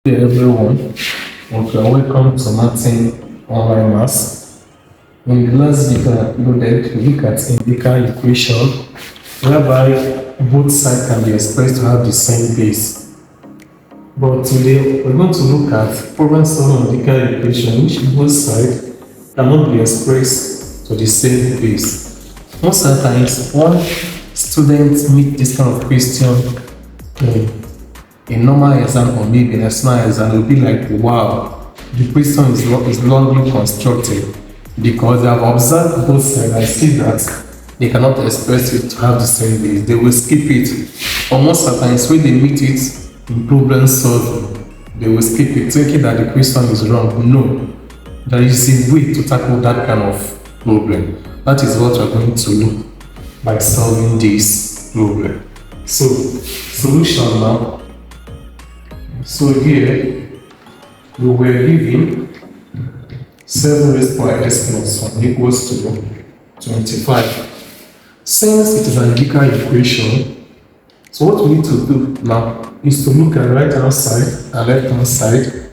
Hey everyone, welcome to Martin Online Maths. In the last video I uploaded, we look at indical equation whereby both sides can be expressed to have the same base. But today we're going to look at problem solving indical equation which both sides cannot be expressed to the same base. Most of the times when students meet this kind of question a normal exam or maybe an external exam will be like, wow, the question is wrongly constructed because they have observed both sides and see that they cannot express it to have the same base. They will skip it. Or most of the times when they meet it in problem solving, they will skip it thinking that the question is wrong. No, there is a way to tackle that kind of problem. That is what we're going to look by solving this problem. So, solution now. So here, we were given 7 raised by x plus 1 equals to 25. Since it is an indical equation, so what we need to do now is to look at the right hand side and left hand side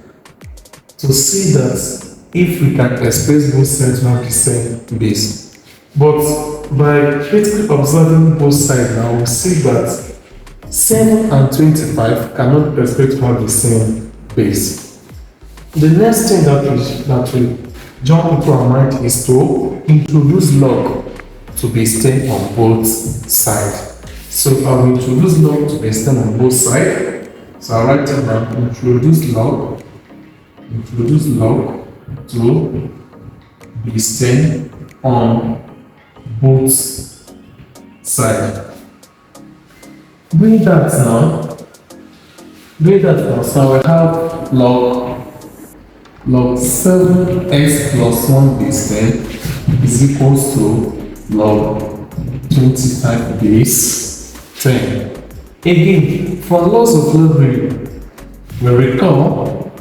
to see that if we can express both sides to have the same base. But by critically observing both sides now, we see that 7 and 25 cannot be expected to have the same base. The next thing that will jump into our mind is to introduce log to be extended on both sides. So I will introduce log to be extended on both sides. So I'll write it down, introduce log to be extended on both sides. Doing that now, so we have log 7x plus 1 base 10 is equals to log 25 base 10. Again, for laws of logarithm, we recall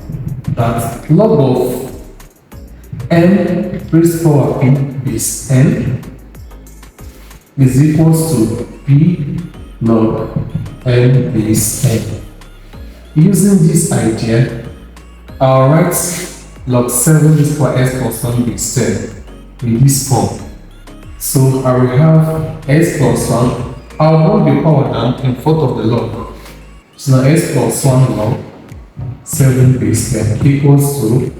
that log of n raised to power n base n is equals to p log n base n. Using this idea, I'll write log 7 is for x plus 1 base 10 in this form. So I will have x plus 1. I'll bring the power down in front of the log. So now x plus 1 log 7 base 10 equals to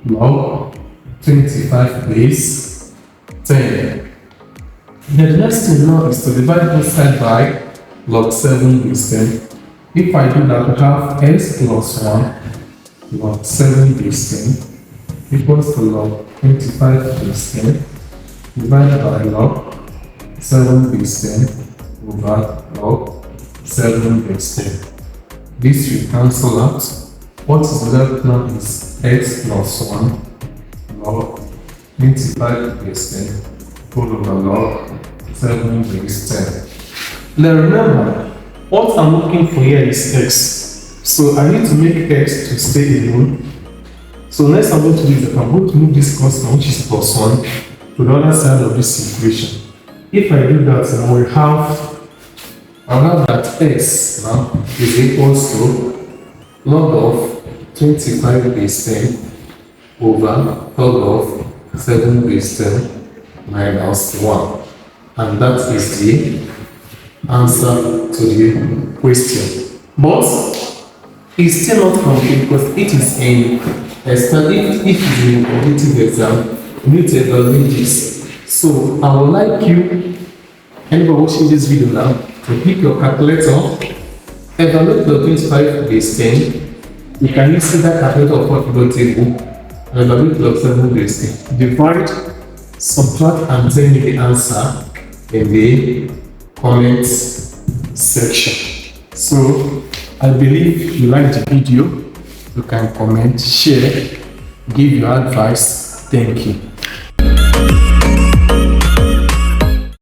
log 25 base 10. The next thing now is to divide both sides by log 7 base 10. If I do that, we have x plus 1 log 7 base 10 equals to log 25 base 10 divided by log 7 base 10 over log 7 base 10. This will cancel out. What is left now is x plus 1 log 25 base 10 over log 7 base 10. Now remember, what I'm looking for here is x. So I need to make x to stay alone. So next I'm going to do is I'm going to move this constant, which is plus 1, to the other side of this equation. If I do that, I'll have that x now is equals to log of 25 base 10 over log of 7 base 10 minus 1. And that is the answer to the question. But it's still not complete because it is in if it is in a competitive exam, you need to evaluate this. So I would like you, anybody watching this video now, to pick your calculator, evaluate the 25 base 10. You can use that calculator of what you got table and evaluate the 7 base 10. Divide, subtract, and tell me the answer in the comments section. So I believe you like the video. You can comment, share, give your advice. Thank you.